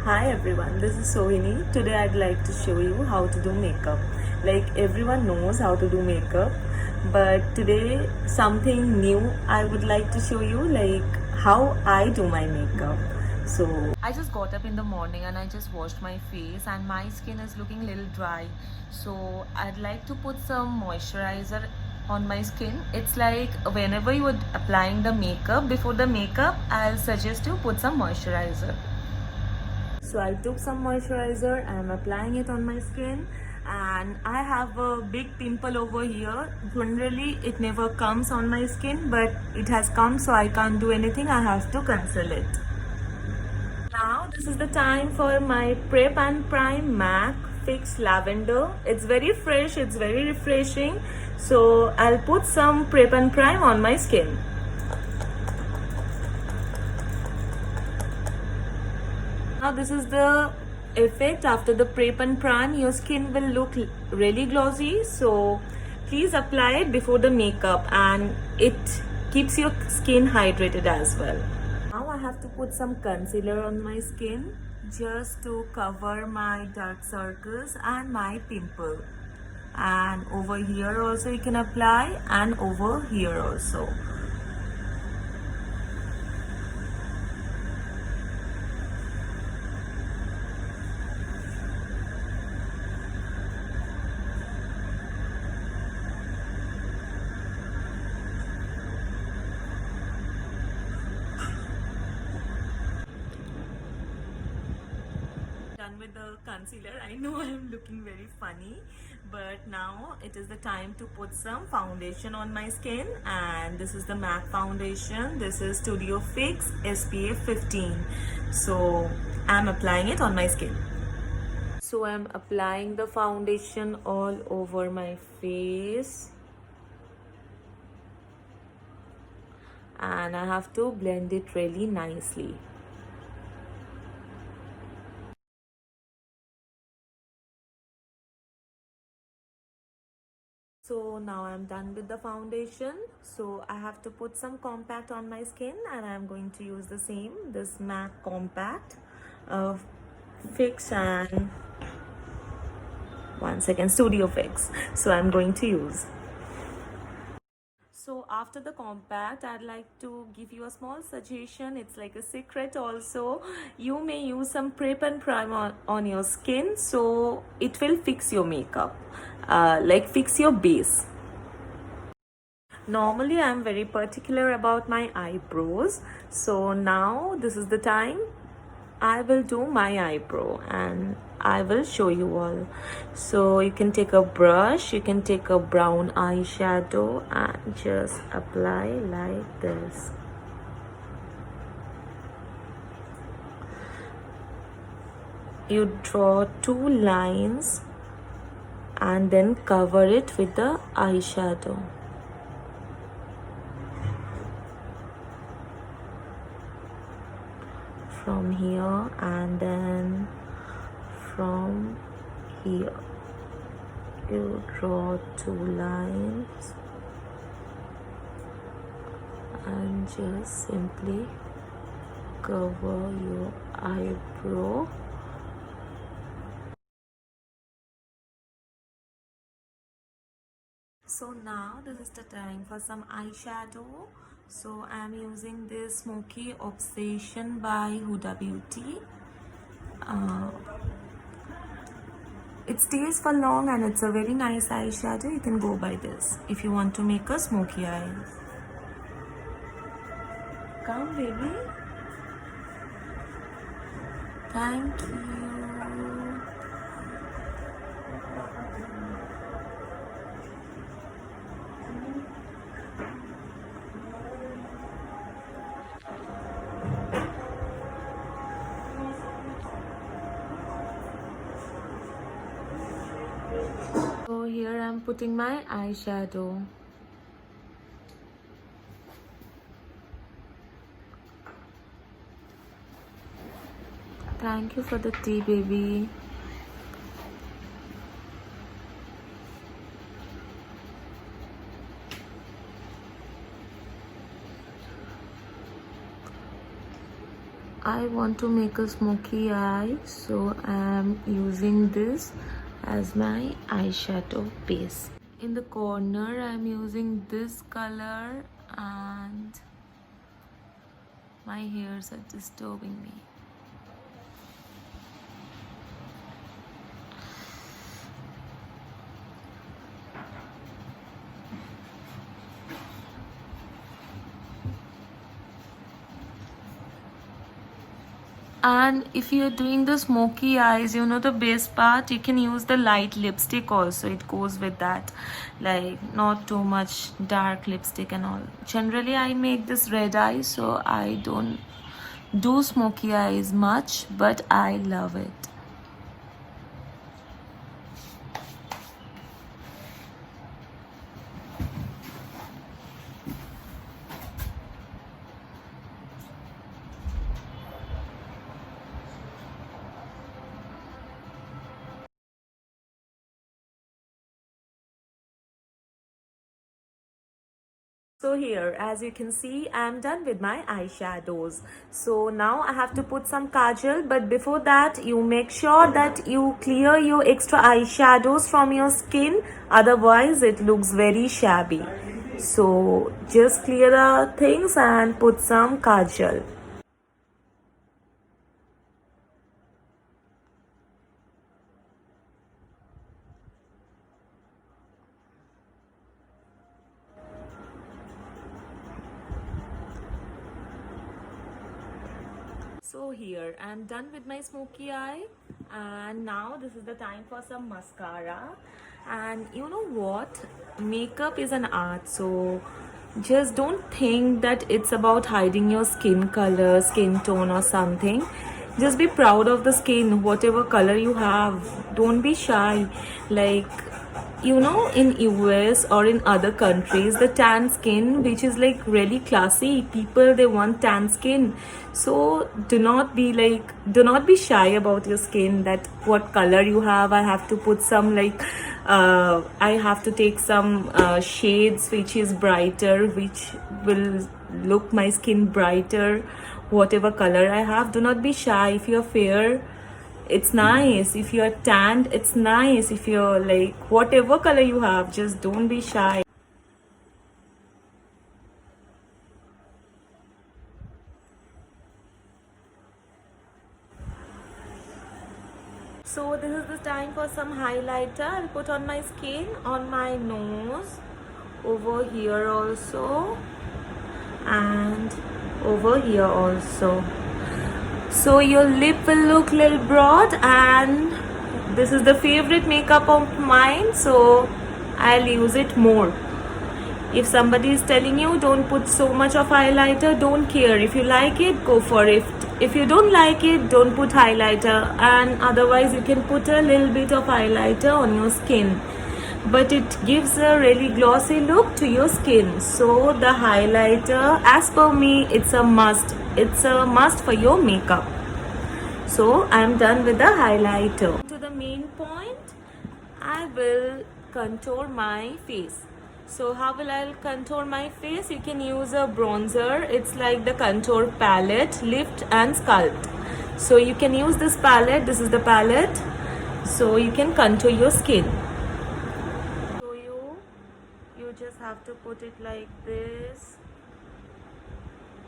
Hi everyone, this is Sohini. Today I'd like to show you how to do makeup. Like everyone knows how to do makeup, but today something new I would like to show you, like how I do my makeup. So I just got up in the morning and I just washed my face and my skin is looking a little dry. So I'd like to put some moisturizer on my skin. It's like whenever you are applying the makeup, before the makeup, I'll suggest you put some moisturizer. So I took some moisturizer, I'm applying it on my skin, and I have a big pimple over here. Generally it never comes on my skin, but it has come, so I can't do anything. I have to cancel it. Now this is the time for my Prep and Prime MAC Fix Lavender. It's very fresh, it's very refreshing. So I'll put some Prep and Prime on my skin. Now this is the effect after the prep and prime. Your skin will look really glossy, so please apply it before the makeup and it keeps your skin hydrated as well. Now I have to put some concealer on my skin just to cover my dark circles and my pimple. And over here also you can apply, and over here also. Done with the concealer. I know I'm looking very funny, but now it is the time to put some foundation on my skin, and this is the MAC foundation. This is Studio Fix SPF 15. So I'm applying it on my skin. So I'm applying the foundation all over my face, and I have to blend it really nicely. So now I'm done with the foundation. So I have to put some compact on my skin, and I'm going to use the same, this MAC compact Fix and one second, Studio Fix. So I'm going to use. So after the compact, I'd like to give you a small suggestion. It's like a secret also. You may use some prep and prime on your skin, so it will fix your makeup, like fix your base. Normally I'm very particular about my eyebrows, so now this is the time I will do my eyebrow and I will show you all. So you can take a brush, you can take a brown eyeshadow and just apply like this. You draw two lines and then cover it with the eyeshadow. From here and then from here you draw two lines and just simply cover your eyebrow. So now this is the time for some eyeshadow. So I am using this Smoky Obsession by Huda Beauty. It stays for long and it's a very nice eyeshadow. You can go by this if you want to make a smoky eye. Come baby. Thank you. So here I'm putting my eyeshadow. Thank you for the tea, baby. I I want to make a smoky eye, so I'm using this as my eyeshadow base. In the corner, I'm using this color and my hairs are disturbing me. And if you're doing the smoky eyes, you know the base part, you can use the light lipstick also. It goes with that, like not too much dark lipstick and all. Generally I make this red eye, so I don't do smoky eyes much, but I love it. So here, as you can see, I'm done with my eyeshadows. So now I have to put some kajal, but before that, you make sure that you clear your extra eyeshadows from your skin. Otherwise, it looks very shabby. So just clear the things and put some kajal. So here I'm done with my smoky eye, and now this is the time for some mascara. And you know what, makeup is an art, so just don't think that it's about hiding your skin color, skin tone or something. Just be proud of the skin, whatever color you have. Don't be shy. Like, you know, in US or in other countries, the tan skin, which is like really classy, people, they want tan skin. So do not be shy about your skin, that what color you have. I have to put some I have to take some shades which is brighter, which will look my skin brighter, whatever color I have. Do not be shy. If you're fair, it's nice. If you're tanned, it's nice. If you're like whatever color you have, just don't be shy. So this is the time for some highlighter. I'll put on my skin, on my nose, over here also, and over here also. So your lip will look little broad, and this is the favorite makeup of mine, so I'll use it more. If somebody is telling you don't put so much of highlighter, don't care. If you like it, go for it. If you don't like it, don't put highlighter, and otherwise you can put a little bit of highlighter on your skin, but it gives a really glossy look to your skin. So the highlighter, as per me, it's a must. It's a must for your makeup. So I'm done with the highlighter. To the main point, I will contour my face. So how will I contour my face? You can use a bronzer. It's like the contour palette, Lift and Sculpt. So you can use this palette. This is the palette. So you can contour your skin. So you just have to put it like this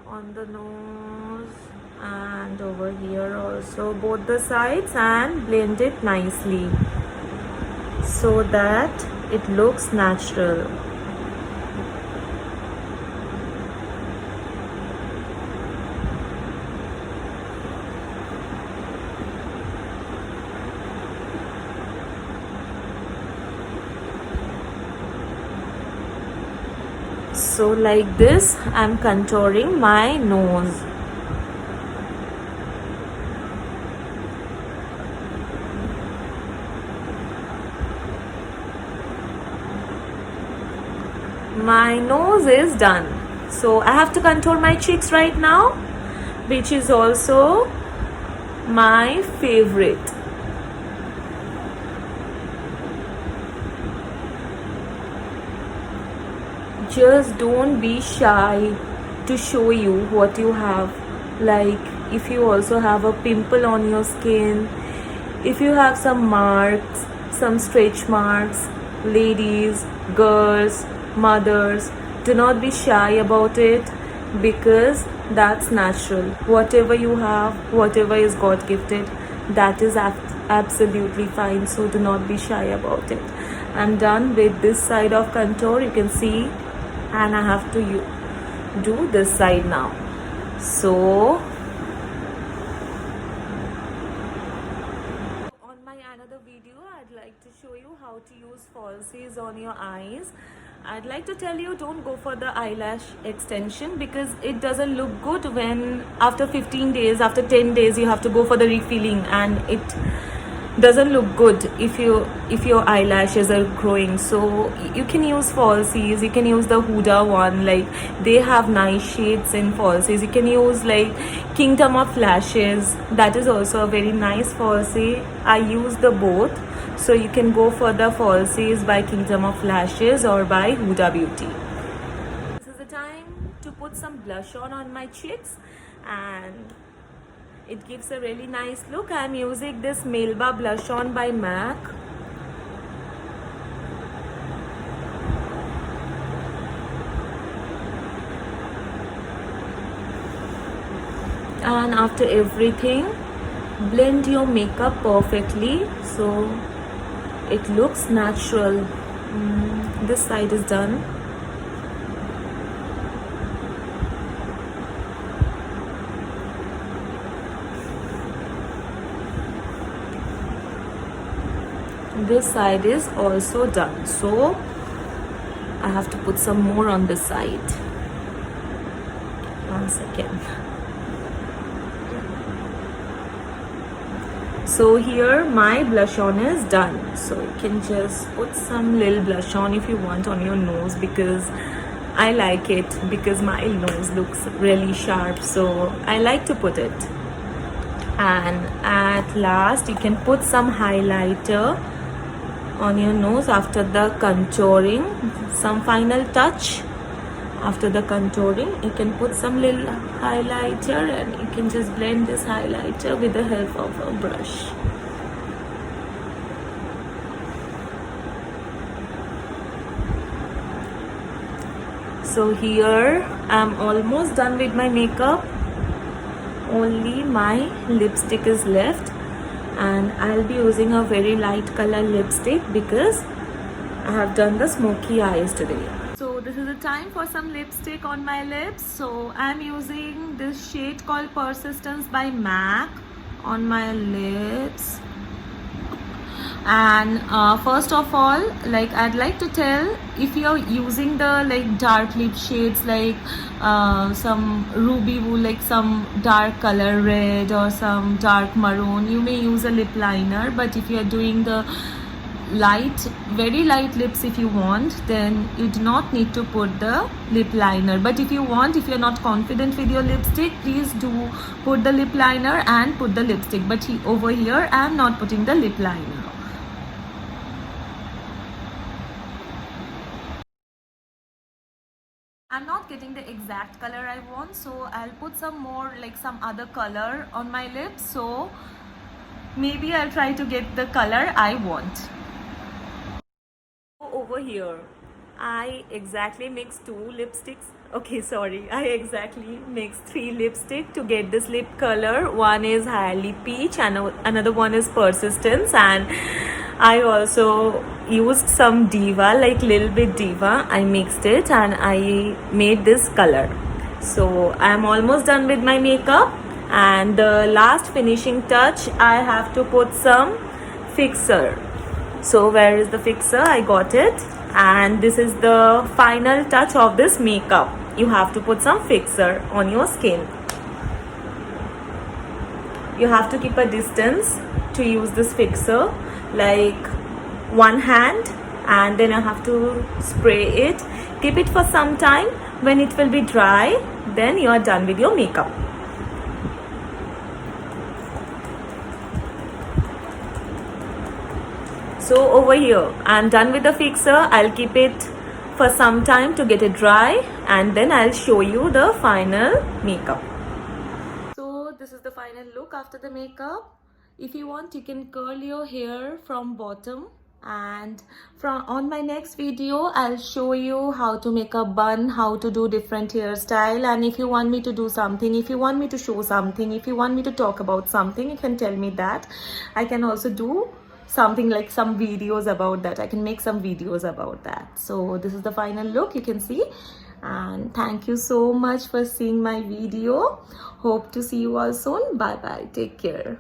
on the nose and over here also, both the sides, and blend it nicely so that it looks natural. So like this, I'm contouring my nose. My nose is done. So I have to contour my cheeks right now, which is also my favorite. Just don't be shy to show you what you have. like if you also have a pimple on your skin, if you have some marks, some stretch marks, ladies, girls, mothers, do not be shy about it, because that's natural. Whatever you have, whatever is God gifted, that is absolutely fine. So do not be shy about it. I'm done with this side of contour, you can see, and I have to do this side now. So on my another video, I'd like to show you how to use falsies on your eyes. I'd like to tell you, don't go for the eyelash extension, because it doesn't look good when after 15 days, after 10 days you have to go for the refilling, and it doesn't look good if your eyelashes are growing. So you can use falsies, you can use the Huda one, like they have nice shades in falsies. You can use like Kingdom of Lashes, that is also a very nice falsie. I use the both, so you can go for the falsies by Kingdom of Lashes or by Huda Beauty. This is the time to put some blush on my cheeks, and it gives a really nice look. I'm using this Melba blush on by MAC. And after everything, blend your makeup perfectly so it looks natural. This side is done. This side is also done, so I have to put some more on this side. 1 second. So here my blush on is done, so you can just put some little blush on if you want on your nose, because I like it, because my nose looks really sharp, so I like to put it. And at last you can put some highlighter on your nose after the contouring, some final touch. After the contouring, you can put some little highlighter, and you can just blend this highlighter with the help of a brush. So here I'm almost done with my makeup. Only my lipstick is left, and I'll be using a very light color lipstick because I have done the smoky eyes today. So this is the time for some lipstick on my lips. So I'm using this shade called Persistence by MAC on my lips. And first of all, like I'd like to tell, if you're using the like dark lip shades, like some ruby wool, like some dark color red or some dark maroon, you may use a lip liner. But if you're doing the light, very light lips, if you want, then you do not need to put the lip liner. But if you want, if you're not confident with your lipstick, please do put the lip liner and put the lipstick. But over here I'm not putting the lip liner. I'm not getting the exact color I want, so I'll put some more, like some other color on my lips. So maybe I'll try to get the color I want. Over here, I exactly mixed 2 lipsticks. Okay, sorry, I exactly mixed 3 lipstick to get this lip color. One is Highly Peach and another one is Persistence, and I also used some Diva, like little bit Diva. I mixed it and I made this color. So I'm almost done with my makeup, and the last finishing touch, I have to put some fixer. So where is the fixer? I got it, and this is the final touch of this makeup. You have to put some fixer on your skin. You have to keep a distance to use this fixer, like one hand, and then you have to spray it. Keep it for some time. When it will be dry, then you are done with your makeup. So over here, I'm done with the fixer. I'll keep it for some time to get it dry, and then I'll show you the final makeup. final look after the makeup. If you want, you can curl your hair from bottom, and on my next video I'll show you how to make a bun, how to do different hairstyle. And if you want me to do something, if you want me to show something, if you want me to talk about something, you can tell me that. I can also do something like some videos about that. I can make some videos about that. So this is the final look, you can see. And thank you so much for seeing my video. Hope to see you all soon. Bye bye, take care.